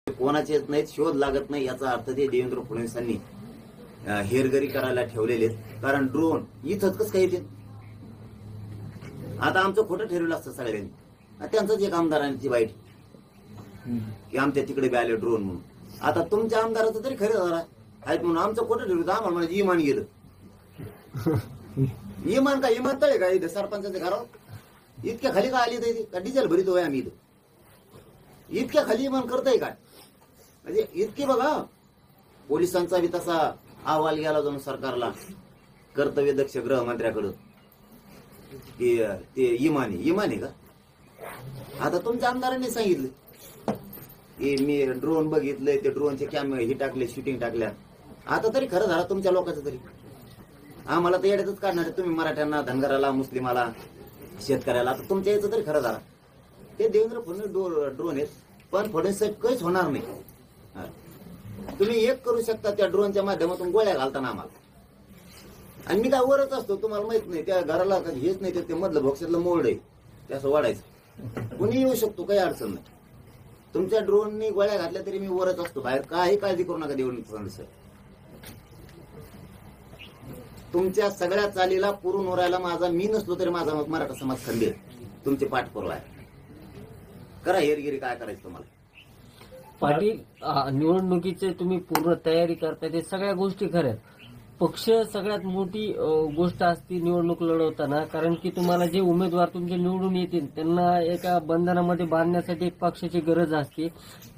कोणाचे येत नाहीत, शोध लागत नाही, याचा अर्थ ते देवेंद्र फडणवीसांनी हेरगरी करायला ठेवलेले आहेत. कारण ड्रोन इथंच कसं काय येते? आता आमचं खोटं ठरवलं असतं सगळ्यांनी, त्यांचंच एक आमदारांची वाईट की आमच्या तिकडे बी आले ड्रोन म्हणून. आता तुमच्या आमदाराचं तरी खरं झालं आहेत म्हणून आमचं खोटं ठरवलं, आम्हाला म्हणजे इमान गेलं. इमान का इमान तळे का इथं सरपंचाच्या घरावर इतक्या खाली का आली तर का डिझेल भरितोय आम्ही इथं? इतक्या खाली इमान करताय काय? म्हणजे इतके बघा, पोलिसांचा बी तसा अहवाल गेला जाऊन सरकारला, कर्तव्यदक्ष गृहमंत्र्याकडं की ते इमानी का? आता तुमच्या आमदारांनी सांगितलं की मी ड्रोन बघितलंय, ते ड्रोनचे कॅमेरे हे टाकले, शूटिंग टाकल्या. आता तरी खरं झालं तुमच्या लोकांचं तरी. आम्हाला तर येड्यातच काढणार आहे तुम्ही, मराठ्यांना, धनगराला, मुस्लिमाला, शेतकऱ्याला. आता तुमच्या याचं तरी खरं झालं. ते देवेंद्र फडणवीस ड्रोन आहेत, पण फडणवीस साहेब काहीच होणार नाही. तुम्ही एक करू शकता, त्या ड्रोनच्या माध्यमातून गोळ्या घालताना आम्हाला. आणि मी काय वरच असतो, तुम्हाला माहित नाही, त्या घराला हेच नाही, ते मधलं भोक्षातलं मोल्ड आहे, ते असं वाढायचं. कुणी येऊ शकतो, काही अडचण नाही. तुमच्या ड्रोननी गोळ्या घातल्या तरी मी वरच असतो बाहेर. काही काळजी करू नका देवेंद्र फडणवीस साहेब. तुमच्या सगळ्या चालीला पुरून ओरायला माझा, मी नसलो तरी माझा मराठा समाज खंबीर तुमचे पाठपुरावा आहे. करा हेरगिरी, काय करायचं तुम्हाला. पाटील, निवडणुकीचे तुम्ही पूर्ण तयारी करताय, ते सगळ्या गोष्टी खऱ्या. पक्ष सगळ्यात मोठी गोष्ट असते निवडणूक लढवताना, कारण की तुम्हाला जे उमेदवार तुमचे निवडून येतील त्यांना एका बंधनामध्ये बांधण्यासाठी एक पक्षाची गरज असते.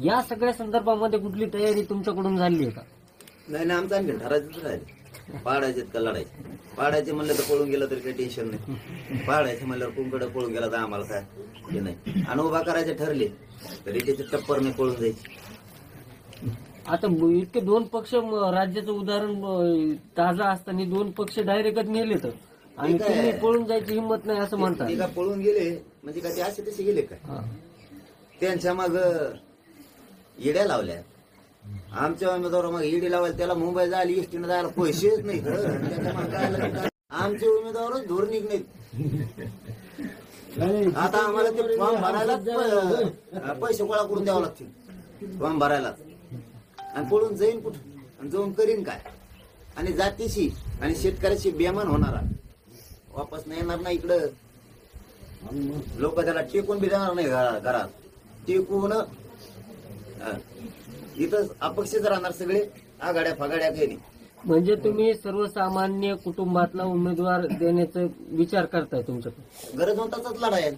या सगळ्या संदर्भामध्ये कुठली तयारी तुमच्याकडून झाली आहे का? नाही ना, आमचं आणखी ठरायचंच राहिले. पाडायचे का लढायचे? पाडायचे म्हणलं तर पळून गेलं तरी काही टेन्शन नाही. पाडायचे म्हणल्यावर कुंकडे पळून गेला तर आम्हाला काय हे नाही. आणि उभा करायचे ठरले तरी त्याचे टप्परने पळून जायचे. आता इतके दोन पक्ष, राज्याचं उदाहरण ताजा असताना दोन पक्ष डायरेक्टच नेले तर, आणि तुम्ही पळून जायची हिंमत नाही असं म्हणतात. ते का पळून गेले म्हणजे काय ते असे तसे गेले काय? त्यांच्या मग येड्या लावल्या. आमच्या उमेदवार मग ईडी लावायला, त्याला मुंबई जायला एसटीनं जायला पैसेच नाही. आमचे उमेदवारच धोरणिक नाहीत. आता आम्हाला ते फॉर्म भरायला पैसे गोळा करून द्यावं लागतील, फॉर्म भरायला. आणि पळून जाईन कुठं, आणि जाऊन करीन काय? आणि जातीशी आणि शेतकऱ्याशी बेमान होणारा वापस नाही येणार नाही इकडं. लोक त्याला टेकून बी जाणार नाही घरात. टेकून इथं अपक्षच राहणार सगळे, आघाड्या फागाड्या काही नाही. म्हणजे तुम्ही सर्वसामान्य कुटुंबातला उमेदवार देण्याचा विचार करताय तुमच्याकडे? गरज होताच लढाई.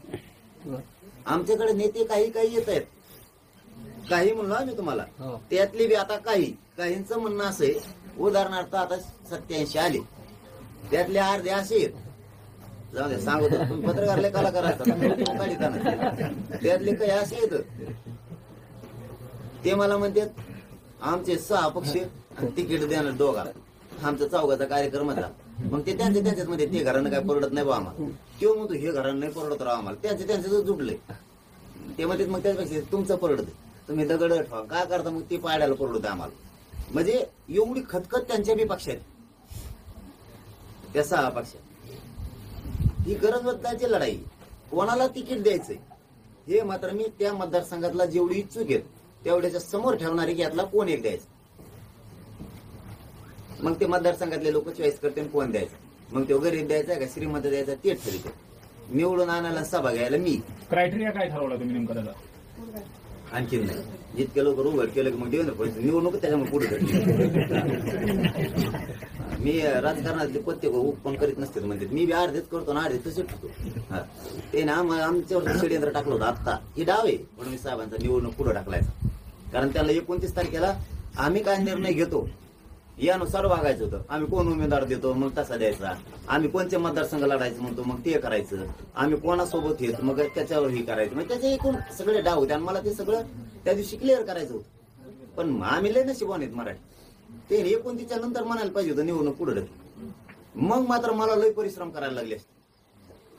आमच्याकडे नेते काही येत आहेत, काही म्हणलो आम्ही तुम्हाला. त्यातली बी आता काहींचं म्हणणं असं आहे, उदाहरणार्थ आता 87 आले, त्यातले अर्धे असे आहेत, जाऊ दे सांगतो, तुम्ही पत्रकारले कलाकार असतात, त्यातले काही असे आहेत ते मला म्हणतात आमचे 6 पक्ष आणि तिकीट देणार दोघा, आमचा चौघाचा कार्यक्रम झाला. मग ते त्यांच्याच मध्ये ते घरानं काय परवडत नाही बा आम्हाला. किंवा म्हणतो हे घरानं नाही परवडत राहा आम्हाला, त्यांचं जुडलंय ते म्हणतात. मग त्याच्यापेक्षा तुमचं परवडत, तुम्ही दगड ठेवा, काय करता मग ते पाडायला परवडत आम्हाला. म्हणजे एवढी खतखत त्यांच्या बी पक्षात, त्या 6 पक्षात. ही गरजवत्ताची लढाई, कोणाला तिकीट द्यायचंय हे मात्र मी त्या मतदारसंघातला जेवढी इच्छुक आहेत तेवढ्याच्या समोर ठेवणारे की यातला कोण एक द्यायचं. मग ते मतदारसंघातले लोक चॉईस करते कोण द्यायचं. मग तो गरीब द्यायचा का श्रीमंत द्यायचा ते ठरवतो. निवडून आणायला सभा घ्यायला मी. क्रायटेरिया काय ठरवला तुम्ही नेमकं त्याचा? आणखीन नाही, जितके लोक उघड केलं की मग देवेंद्र फडणवीस निवडणूक त्याच्यामुळे पुढे मी राजकारणातले पत्ते पण करीत नसते म्हणजे मी बी अर्धेच करतो ना, अर्धे तसेच ठेवतो. ते ना आमच्यावर षडयंत्र टाकलं होतं आता. ही डाव आहे फडणवीस साहेबांचा निवडणूक पुढे टाकलायचा. कारण त्याला 29 तारखेला आम्ही काय निर्णय घेतो यानुसार वागायचं होतं. आम्ही कोण उमेदवार देतो मग तसा द्यायचा, आम्ही कोणते मतदारसंघ लढायचं म्हणतो मग ते करायचं, आम्ही कोणासोबत येत मग त्याच्यावर हे करायचं. मग त्याचे एकूण सगळे डाव होते आणि मला ते सगळं त्या दिवशी क्लिअर करायचं होतं. पण आम्ही लय नशिबान आहेत मराठी. ते 29च्या नंतर म्हणायला पाहिजे होतं निवडणूक पुढे. मग मात्र मला लय परिश्रम करायला लागले,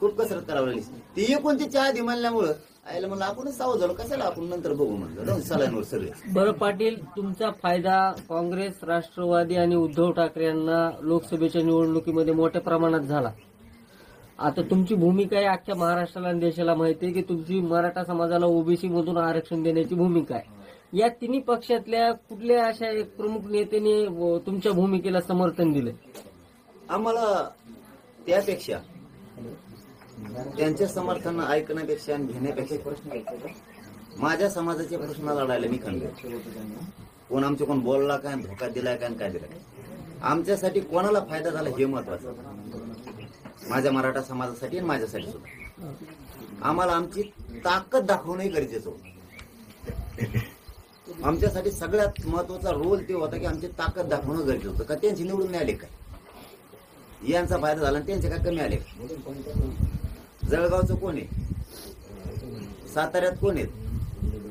खूप कसरत करावी लागली. ती 29च्या आधी म्हणल्यामुळं आयला म्हणलं आपणच सावध झालो, कशाला आपण नंतर बघू म्हणलं सलांवर सगळे. बरं पाटील, तुमचा फायदा काँग्रेस, राष्ट्रवादी आणि उद्धव ठाकरे यांना लोकसभेच्या निवडणुकीमध्ये मोठ्या प्रमाणात झाला. आता तुमची भूमिका आहे अख्ख्या महाराष्ट्राला आणि देशाला माहिती आहे की तुमची मराठा समाजाला ओबीसी मधून आरक्षण देण्याची भूमिका आहे. या तिन्ही पक्षातल्या कुठल्या अशा एक प्रमुख नेत्याने तुमच्या भूमिकेला समर्थन दिलं? आम्हाला त्यापेक्षा त्यांचे समर्थन ऐकण्यापेक्षा आणि घेण्यापेक्षा माझ्या समाजाचे प्रश्न लढायला मी खंबीर. कोण आमचे कोण बोलला काय, धोका दिलाय काय, काय दिलाय, आमच्यासाठी कोणाला फायदा झाला हे महत्वाचं. माझ्या मराठा समाजासाठी आणि माझ्यासाठी सुद्धा आम्हाला आमची ताकद दाखवणंही गरजेचं होतं. आमच्यासाठी सगळ्यात महत्वाचा रोल ते होता की आमची ताकद दाखवणं गरजेचं होतं. का त्यांची निवडून नाही आले काय, यांचा फायदा झाला आणि त्यांचे काय कमी आले? जळगावचं कोण आहे, साताऱ्यात कोण आहेत,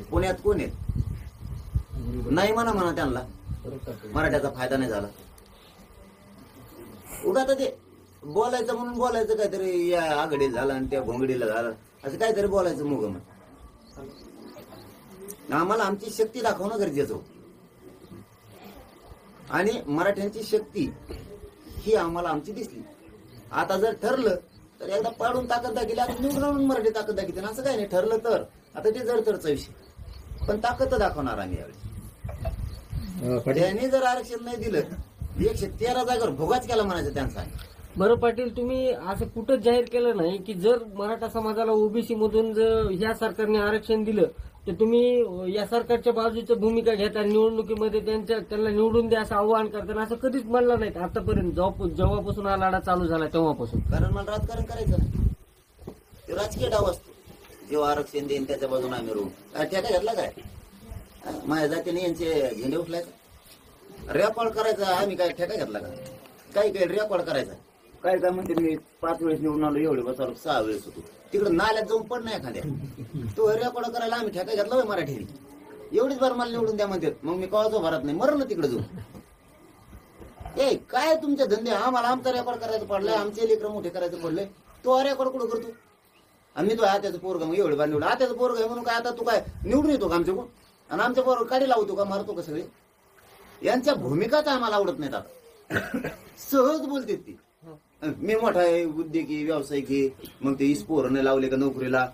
पुण्यात कोण आहेत? नाही म्हणा त्यांना मराठ्याचा फायदा नाही झाला. उगा तर ते बोलायचं म्हणून बोलायचं, काहीतरी या आघाडीला झाला आणि त्या घोंगडीला झाला असं काहीतरी बोलायचं मुग. आम्हाला आमची शक्ती दाखवणं गरजेचं होतं आणि मराठ्यांची शक्ती ही आम्हाला आमची दिसली. आता जर ठरलं तर एकदा पाडून ताकद दाखवली, आता निवडून आणून मराठी ताकद दाखवते ना, असं काही नाही. ठरलं तर आता ते जर विषय, पण ताकद तर दाखवणार आम्ही यावेळी. त्यांनी जर आरक्षण नाही दिलं, 113 जागेवर भोगाच केला म्हणायचं त्यांचा. बरं पाटील, तुम्ही असं कुठं जाहीर केलं नाही की जर मराठा समाजाला ओबीसी मधून जर या सरकारने आरक्षण दिलं तर तुम्ही या सरकारच्या बाजूची भूमिका घेता, निवडणुकीमध्ये त्यांना निवडून द्या असं आव्हान करताना असं कधीच म्हणलं नाही आतापर्यंत, जेव्हापासून हा लढा चालू झाला तेव्हापासून? कारण मला राजकारण करायचं नाही, ते राजकीय डाव असतो. जेव्हा आरक्षण देईन त्याच्या बाजूने आम्ही रोवू. काय ठेका घेतला काय माझ्या जातीने यांचे झेंडे उठलायचं, रेकॉर्ड करायचा? आम्ही काय ठेका घेतला का? काही रेकॉर्ड करायचा? काय म्हणते मी 5 वेळेस निवडून आलो, एवढे बसालो 6 वेळेस होतो तिकडे, नाल्यात जाऊन पड नाही एखाद्या. तो रेकॉर्ड करायला आम्ही ठेका घेतला होय मराठीने? एवढीच बार मला निवडून द्या म्हणतात, मग मी कळाचो भरत नाही, मरण ना तिकडे जाऊन. ए काय तुमचे धंदे? आम्हाला आमचा रेकॉर्ड करायचं पडलाय, आमचे लेकर मोठे करायचं पडलंय, तो रेकॉर्ड कुठं करतो? आम्ही तो आत्याचं पोरगा, मग एवढे बार निवड आत्याचं पोरगा आहे म्हणून काय आता तू काय निवडून येतो का आमच्याकडून? आणि आमच्या पोरगा काढी लावतो का, मारतो का? सगळे यांच्या भूमिकाच आम्हाला आवडत नाहीत. आता सहज बोलते ती, मी मोठा आहे, उद्योगी व्यावसायिक आहे, मग ते पोरं लावले का नोकरीला,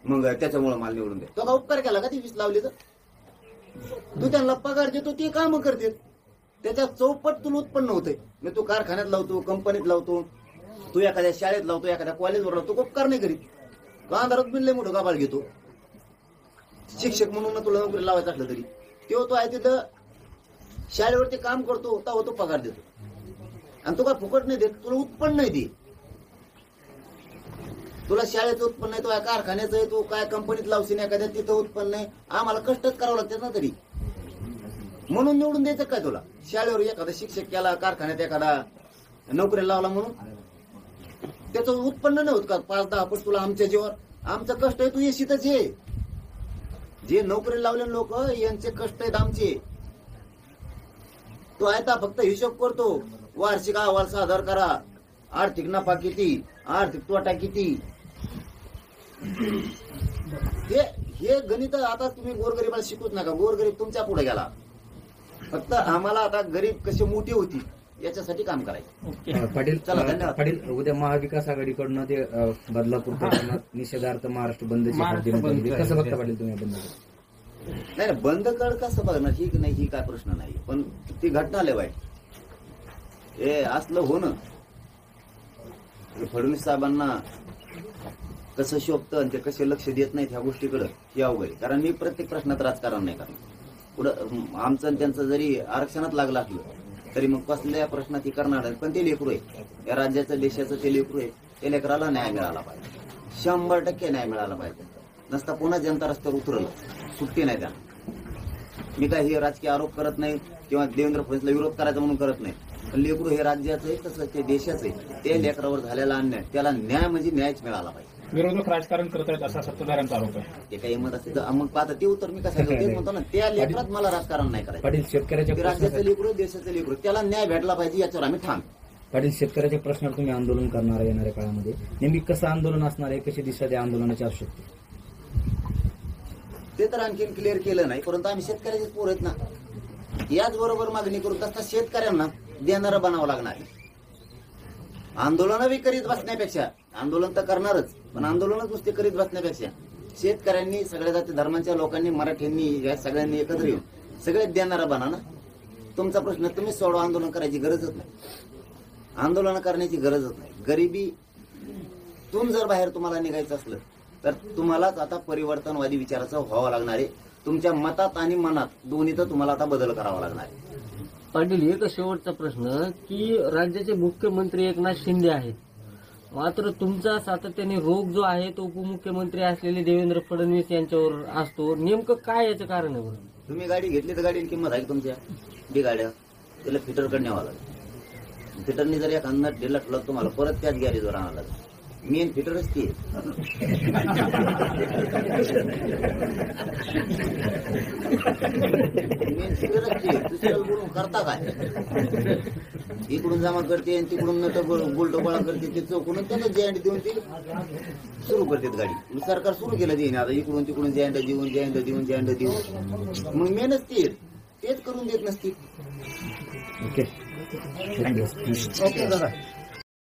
मग त्याच्यामुळे मला निवडून द्या. तो का उपकार केला का ती 20 लावली तर? तू त्यांना पगार देतो, ते काम करते, त्याच्या चौपट तुला उत्पन्न होतंय. मग तू कारखान्यात लावतो, कंपनीत लावतो, तू एखाद्या शाळेत लावतो, एखाद्या कॉलेजवर लावतो, उपकार नाही करीत. का अंधारात बिनले मोठं गाबाळ घेतो? शिक्षक म्हणून तुला नोकरी लावायचं असलं तरी तो आहे तिथं शाळेवरती काम करतो, तेव्हा तो पगार देतो. आणि तो काय फुकट नाही देत, तुला उत्पन्न नाही दे. तुला शाळेचं उत्पन्न आहे, तो कारखान्याचं आहे, तू काय कंपनीत लावशील एखाद्या, तिथं उत्पन्न नाही. आम्हाला कष्टच करावं लागतात ना तरी, म्हणून निवडून द्यायचं काय तुला? शाळेवर एखादा शिक्षक केला, कारखान्यात एखादा नोकरीला लावला म्हणून त्याचं उत्पन्न नाही होत का 5-10 पट तुला आमच्या जीवावर? आमचं कष्ट आहे, तू येशीतच ये. जे नोकरी लावले लोक यांचे कष्ट आहेत आमचे. तो आता फक्त हिशोब करतो, वार्षिक अहवाल सादर करा, आर्थिक नफा किती, आर्थिक तोटा किती, हे गणित आता तुम्ही गोरगरीबाला शिकूच नका. गोरगरीब तुमच्या पुढे गेला. फक्त आम्हाला आता गरीब कशी मोठी होती याच्यासाठी काम करायचं. पाटील, चला, धन्यवाद. पाटील, उद्या महाविकास आघाडीकडनं ते बदलापूर निषेधार्थ महाराष्ट्र बंदची हाक देण्यात आली. कसं बघता पाटील तुम्ही बंद? नाही बंद कर कसं बघणार, ही नाही ही काय प्रश्न नाही, पण ती घटना लय वाईट. हे असलं होणं फडणवीस साहेबांना कसं शोभतं आणि ते कसे लक्ष देत नाहीत ह्या गोष्टीकडे, ही अवघड. कारण मी प्रत्येक प्रश्नात राजकारण नाही करणार. पुढं आमचं आणि त्यांचं जरी आरक्षणात लागलं असलं तरी मग कसल्या प्रश्नात ही करणार. पण ते लेकरू आहे, या राज्याचं देशाचं ते लेकरू आहे, त्या लेकराला न्याय मिळाला पाहिजे, 100% न्याय मिळाला पाहिजे. नसता पुन्हा जनता रस्त्यावर उतरलं, सुट्टी नाही त्यांना. मी काय हे राजकीय आरोप करत नाही किंवा देवेंद्र फडणवीसला विरोध करायचा म्हणून करत नाही, पण लेकरू हे राज्याचं आहे, तसं ते देशाचं आहे. ते लेकरावर झालेला अन्याय, त्याला न्याय म्हणजे न्यायच मिळाला पाहिजे. विरोधक राजकारण करत आहेत असा सत्ताधाऱ्यांचा आरोप आहे. ते काही मत असेल तर मग पाहता ते उत्तर मी कसं तेच म्हणतो ना, त्या लेकरात मला राजकारण नाही करायचं. पाटील, शेतकऱ्याच्या राज्याचं लेकरू, देशाचं लेकरू, त्याला न्याय भेटला पाहिजे याच्यावर आम्ही ठाम. पाटील, शेतकऱ्याच्या प्रश्नावर तुम्ही आंदोलन करणार आहे येणाऱ्या काळामध्ये, नेमकी कसं आंदोलन असणार आहे, कशी दिशा त्या आंदोलनाची असू शकते? ते तर आणखीन क्लिअर केलं नाही, परंतु आम्ही शेतकऱ्याचेच पोर आहेत ना. याच बरोबर मागणी करू, तसं शेतकऱ्यांना देणारं बनावं लागणार आहे. आंदोलन बी करीत बसण्यापेक्षा, आंदोलन तर करणारच, पण आंदोलनच नुसते करीत बसण्यापेक्षा शेतकऱ्यांनी, सगळ्या जाती धर्मांच्या लोकांनी, मराठ्यांनी, या सगळ्यांनी एकत्र येऊन सगळ्यात देणारा बना ना. तुमचा प्रश्न तुम्हीच सोडवा, आंदोलन करायची गरजच नाही. आंदोलन करण्याची गरजच नाही. गरिबीतून जर बाहेर तुम्हाला निघायचं असलं तर तुम्हालाच आता परिवर्तनवादी विचाराचं व्हावं लागणार आहे. तुमच्या मतात आणि मनात दोन्हीत तुम्हाला आता बदल करावा लागणार आहे. पाटील, एक शेवटचा प्रश्न की राज्याचे मुख्यमंत्री एकनाथ शिंदे आहेत, मात्र तुमचा सातत्याने रोग जो आहे तो उपमुख्यमंत्री असलेले देवेंद्र फडणवीस यांच्यावर असतो. नेमकं काय याचं कारण आहे बरं? तुम्ही गाडी घेतली तर गाडीची किंमत आहे तुमच्या बी गाड्या, त्याला फिटरकडे न्यावं लागेल. फिटरनी जर एक अंदाज दिला ठेवला तुम्हाला परत त्याच गॅरेजवर आणावं लागेल. मेन फिटरच ती मेन फिटरच ती. दुसऱ्याला बोलून करता काय? इकडून जमा करते आणि तिकडून गोल्ड गोळा करते, ते चौकून त्याला जॅन्ड देऊन ते सुरू करतात गाडी. सरकार सुरू केलं ते आता इकडून तिकडून जॅन्ड देऊन मग मेनच तेच करून देत नसतील. ओके ओके दादा.